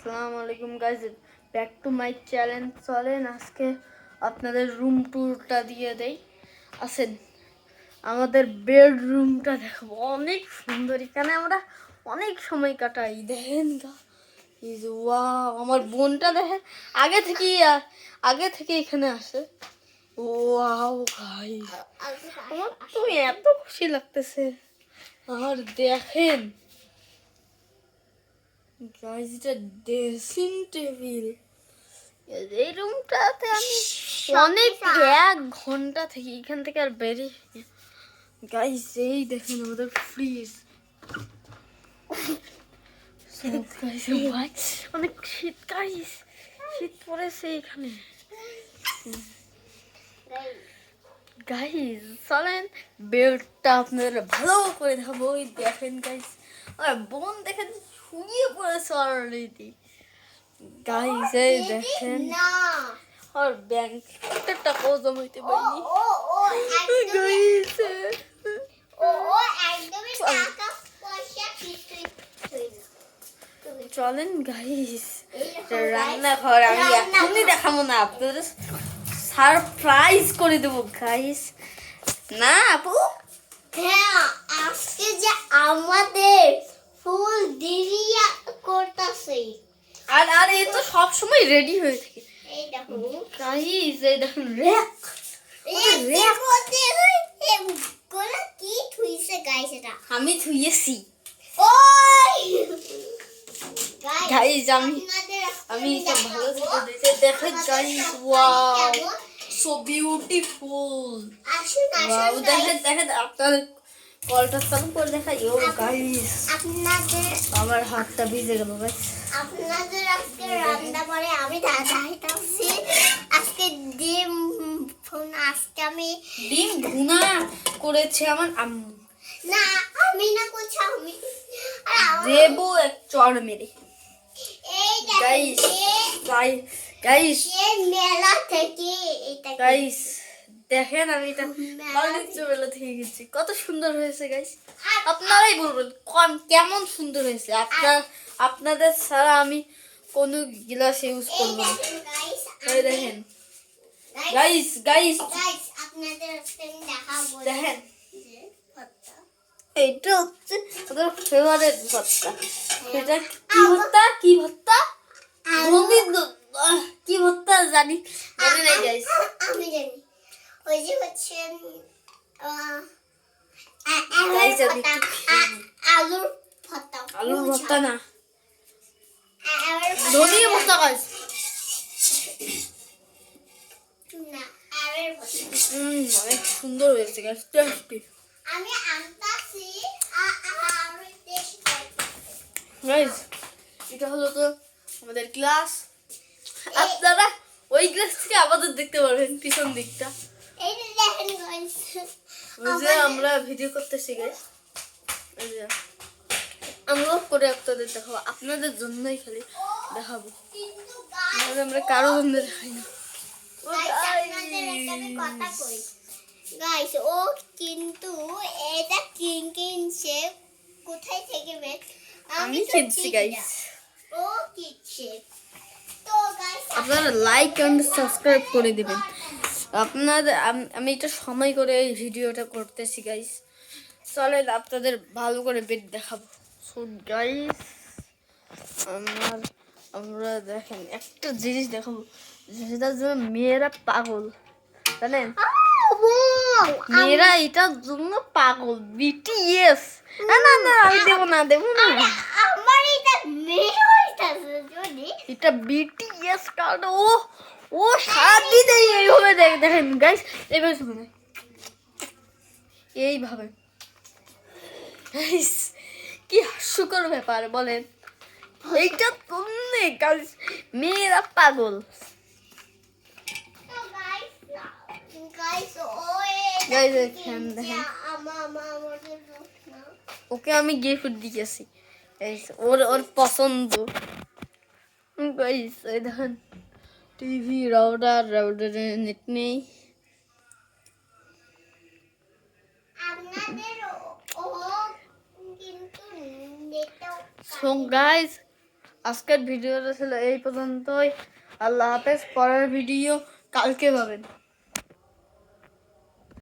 আসসালামু আলাইকুম guys, back to my channel. চলেন আজকে আপনাদের রুম ট্যুরটা দিয়ে দেই। আসেন, আমাদের বেডরুমটা দেখো, অনেক সুন্দর। এখানে আমরা অনেক সময় কাটাই। দেখেন ওয়াও, আমার বোনটা দেখেন আগে থেকে এখানে আসে। ওয়াও গাইজ, আমার তো এত খুশি লাগতেছে। আর দেখেন গাইজ, এটা ড্রেসিং টেবিল। এই রুমটাতে আমি অনেক 1 ঘন্টা থেকে এখান থেকে আর বেরিয়ে গাইজ। এই দেখেন আমাদের ফ্রিজ। অনেক শীত গাইজ, শীত পড়েছে এখানে গাইজ। চলেন বেডটা আপনাদের ভালো করে দেখাবো। ওই দেখেন গাইজ, আর বোন দেখেন শুয়ে পড়েছে অলরেডি গাইজ। এই দেখেন, আর ব্যাংক একটা টাকাও জমাইতে পারিনি গাইজ। চলেন গাইজ, রান্নাঘর আমি এখনই দেখাবো না, আপনাদের সারপ্রাইজ করে দেবো গাইজ। না আপু, হ্যাঁ, আজকে যে আমাদের ফুল দিরিয়া করতেছে। আর এ তো সব সময় রেডি হয়ে থাকে। এই দেখো গাইজ, এই দেখুন র‍্যাক। এগুলো কি থুইছে গাইস? এটা আমি থুইয়েছি ওই গাইজ। আমি এটা ভালো থেকে দিতে দেখে guys. Wow, so beautiful. Wow, দেখেন আপনাদের কলটা চালু করে দেখাই। ও গাইজ, আপনাদের আমার হাতটা ভিজে গেল গাইজ। আপনাদের আজকে রান্না করে আমি দেখাইতাছি। আজকে আজকে আমি ডিম ভুনা করেছে আমার আম্মু। না, আমি না করছি আমি। দেবো এক চড় মেরে এই গাইজ। গাইস গাইজ মেলা থেকে এটা গাইজ দেখেন, আমি এটা বাণিজ্যমেলা থেকে গেছি। কত সুন্দর হয়েছে গাইজ, আপনারাই বলবেন কেমন সুন্দর হয়েছে। আপনাদের ছাড়া আমি কোনো গ্লাস ইউজ করবো না। এই দেখেন গাইজ, আপনাদের আজকে আমি দেখাবো। দেখেন এইটা হচ্ছে ওদের ফেভারিট ভর্তা। এটা কি ভর্তা কি ভর্তা জানি নাই গাইজ। আমি জানি, ওই যে হচ্ছে গাইজ, আমি একটু আলুর ভর্তা। আলুর ভর্তা না, ধনিয়া ভর্তা গাইজ। না, আলুর ভর্তা। অনেক সুন্দর হয়েছে গাইজ, টেস্টি আমি আনতাছি আর টেস্ট গাইজ। এটা হলো তো আমাদের ক্লাস। আপনারা ওই ক্লাস থেকে আমাদের দেখতে পারবেন পিছন দিকটা। এই যে দেখেন গাইস, ওই যে আমরা ভিডিও করতেছি গাইজ। এই যে আমরা করে আপনাদের দেখাবো, আপনাদের জন্যই খালি দেখাবো, কিন্তু নাহলে আমরা কারো জন্য দেখাই না। গাইস, ও কিন্তু এটা কিনছে কোথায় থেকে আমি কিনছি গাইজ। ও কিনছে তো গাইস, আপনারা লাইক এন্ড সাবস্ক্রাইব করে দেবেন। আপনাদের আমি এটা সময় করে এই ভিডিওটা করতেছি গাইজ। চলেন আপনাদের ভালো করে বেড দেখাবো। সো গাইজ, আমরা দেখেন একটা জিনিস দেখাবো যেটার জন্য মেয়েরা পাগল, জানেন? মেয়েরা এটার জন্য পাগল। বিটিএস। না আমি দেবো না আমার এটা মেয়ে হইতাছে যদি এটা বিটিএস কার্ড। ও সারাদিন এইভাবে দেখেন গাইস, এইভাবে শুনে এইভাবে গাইস, কি হাস্যকর ব্যাপার বলেন। এইটা তোমনে গাইস, মেয়েরা পাগল। গাইস দেখেন ওকে আমি গিফট দিয়েছি গাইস, ওর পছন্দ গাইস। এই দেখেন টিভি, রাউটারে নেট নেই। সো গাইস, আজকের ভিডিওটা ছিল এই পর্যন্তই। আল্লাহ হাফেজ। পরের ভিডিও কালকে পাবেন।